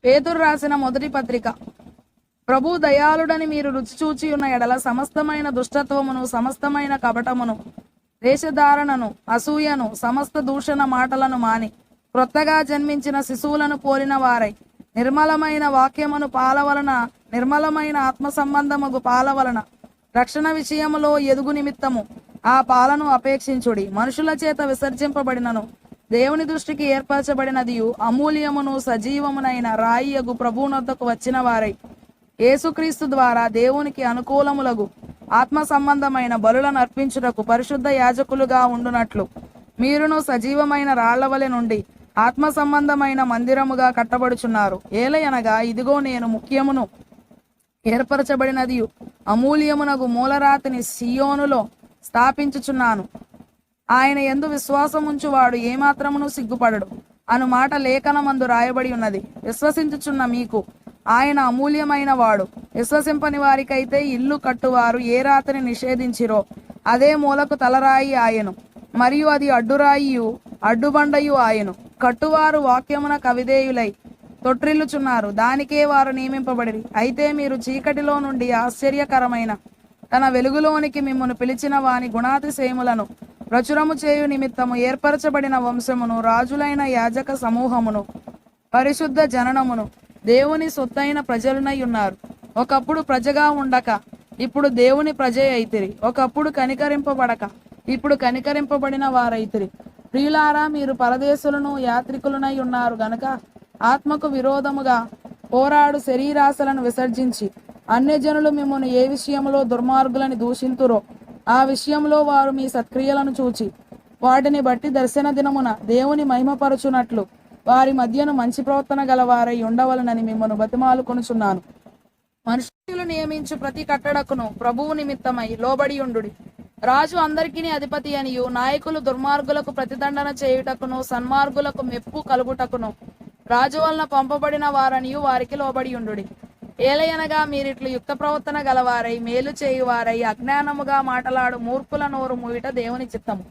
పేతురు రాసిన మొదటి పత్రిక. ప్రభు దయాళుడని మీరు రుచి చూచి ఉన్న ఎడల సమస్తమైన దుష్టత్వమును, సమస్తమైన కపటమును, వేషధారణను, అసూయను, సమస్త దూషణ మాటలను మాని క్రొత్తగా జన్మించిన శిశువులను పోలిన వారై నిర్మలమైన వాక్యమును పాలవలన, నిర్మలమైన ఆత్మ సంబంధముగు పాలవలన రక్షణ విషయములో ఎదుగు నిమిత్తము ఆ పాలను అపేక్షించుడి. మనుషుల చేత విసర్జింపబడినను దేవుని దృష్టికి ఏర్పరచబడినదియు అమూల్యమును సజీవమునైన రాయియగు ప్రభువునొద్దకు వచ్చిన వారై యేసుక్రీస్తు ద్వారా దేవునికి అనుకూలములగు ఆత్మ సంబంధమైన బలులను అర్పించుటకు పరిశుద్ధ యాజకులుగా ఉండునట్లు మీరును సజీవమైన రాళ్లవలె నుండి ఆత్మ సంబంధమైన మందిరముగా కట్టబడుచున్నారు. ఏలయనగా ఇదిగో నేను ముఖ్యమును ఏర్పరచబడినదియు అమూల్యమునగు మూలరాతిని సియోనులో స్థాపించుచున్నాను. ఆయన యందు విశ్వాసముంచువాడు ఏమాత్రమును సిగ్గుపడడు అను మాట లేఖనమందు రాయబడి ఉన్నది. విశ్వసించుచున్న మీకు ఆయన అమూల్యమైన వాడు. విశ్వసింపని వారికైతే ఇల్లు కట్టువారు ఏ రాతిని నిషేధించిరో అదే మూలకు తలరాయి ఆయను, మరియు అది అడ్డురాయియు అడ్డుబండయు ఆయను. కట్టువారు వాక్యమున కవిధేయులై తొట్రిల్లుచున్నారు, దానికే వారు నియమింపబడిరి. అయితే మీరు చీకటిలో నుండి ఆశ్చర్యకరమైన తన వెలుగులోనికి మిమ్మును పిలిచిన వాని గుణాతిశయములను ప్రచురము చేయు నిమిత్తము ఏర్పరచబడిన వంశమును, రాజులైన యాజక సమూహమును, పరిశుద్ధ జననమును, దేవుని సొత్తైన ప్రజలునై ఉన్నారు. ఒకప్పుడు ప్రజగా ఉండక ఇప్పుడు దేవుని ప్రజ అయితిరి. ఒకప్పుడు కనికరింపబడక ఇప్పుడు కనికరింపబడిన వారైతిరి. ప్రియులారా, మీరు పరదేశులను యాత్రికులనై ఉన్నారు గనుక ఆత్మకు విరోధముగా పోరాడు శరీరాశలను విసర్జించి అన్యజనులు మిమ్మల్ని ఏ విషయంలో దుర్మార్గులని దూషింతురో ఆ విషయంలో వారు మీ సత్క్రియలను చూచి వాటిని బట్టి దర్శన దినమున దేవుని మహిమపరచునట్లు వారి మధ్యను మంచి ప్రవర్తన గలవారై ఉండవలనని మిమ్మల్ని బతిమాలుకొనుచున్నాను. మనుషులు నియమించు ప్రతి కట్టడకును ప్రభువు నిమిత్తమై లోబడియుండుడి. రాజు అందరికీ అధిపతి అనియు, నాయకులు దుర్మార్గులకు ప్రతిదండన చేయుటకును సన్మార్గులకు మెప్పు కలుగుటకును రాజు వలన పంపబడిన వారనియు వారికి లోబడియుండుడి. ఏలయనగా మీరిట్లు యుక్త ప్రవర్తన గలవారై మేలు చేయువారై అజ్ఞానముగా మాటలాడు మూర్ఖుల నోరు మూయుట దేవుని చిత్తము.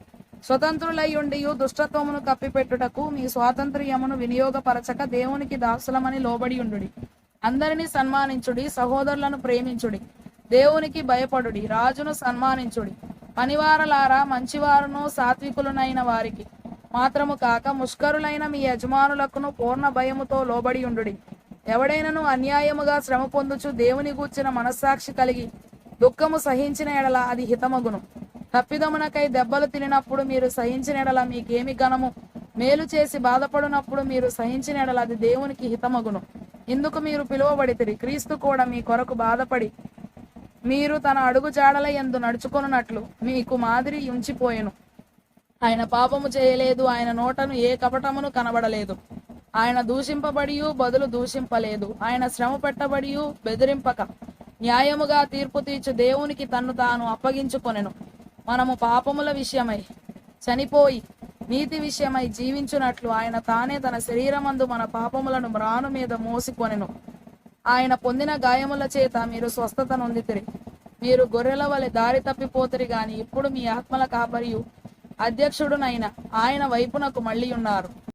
స్వతంత్రులై ఉండియు దుష్టత్వమును కప్పిపెట్టుటకు మీ స్వాతంత్ర్యమును వినియోగపరచక దేవునికి దాసులమని లోబడియుండుడి. అందరినీ సన్మానించుడి, సహోదరులను ప్రేమించుడి, దేవునికి భయపడుడి, రాజును సన్మానించుడి. పనివారలారా, మంచివారును సాత్వికులనైన వారికి మాత్రము కాక ముష్కరులైన మీ యజమానులకును పూర్ణ భయముతో లోబడి ఉండుడి. ఎవడైనను అన్యాయముగా శ్రమ పొందుచు దేవుని గూర్చిన మనస్సాక్షి కలిగి దుఃఖము సహించిన ఎడల అది హితమగును. తప్పిదమునకై దెబ్బలు తినినప్పుడు మీరు సహించిన ఎడల మీకేమి ఘనము? మేలు చేసి బాధపడినప్పుడు మీరు సహించిన ఎడల అది దేవునికి హితమగును. ఇందుకు మీరు పిలువబడితిరి. క్రీస్తు కూడా మీ కొరకు బాధపడి మీరు తన అడుగు జాడల యందు నడుచుకొనున్నట్లు మీకు మాదిరి ఉంచిపోయెను. ఆయన పాపము చేయలేదు, ఆయన నోటను ఏ కపటమును కనబడలేదు. ఆయన దూషింపబడియు బదులు దూషింపలేదు. ఆయన శ్రమ పెట్టబడియు బెదిరింపక న్యాయముగా తీర్పు తీర్చు దేవునికి తన్ను తాను అప్పగించుకొనెను. మనము పాపముల విషయమై చనిపోయి నీతి విషయమై జీవించున్నట్లు ఆయన తానే తన శరీరమందు మన పాపములను మ్రాను మీద మోసికొనెను. ఆయన పొందిన గాయముల చేత మీరు స్వస్థత నొందితిరి. మీరు గొర్రెల వలె దారి తప్పిపోతిరి గాని ఇప్పుడు మీ ఆత్మల కాపరియు అధ్యక్షుడునైన ఆయన వైపునకు మళ్ళీ ఉన్నారు.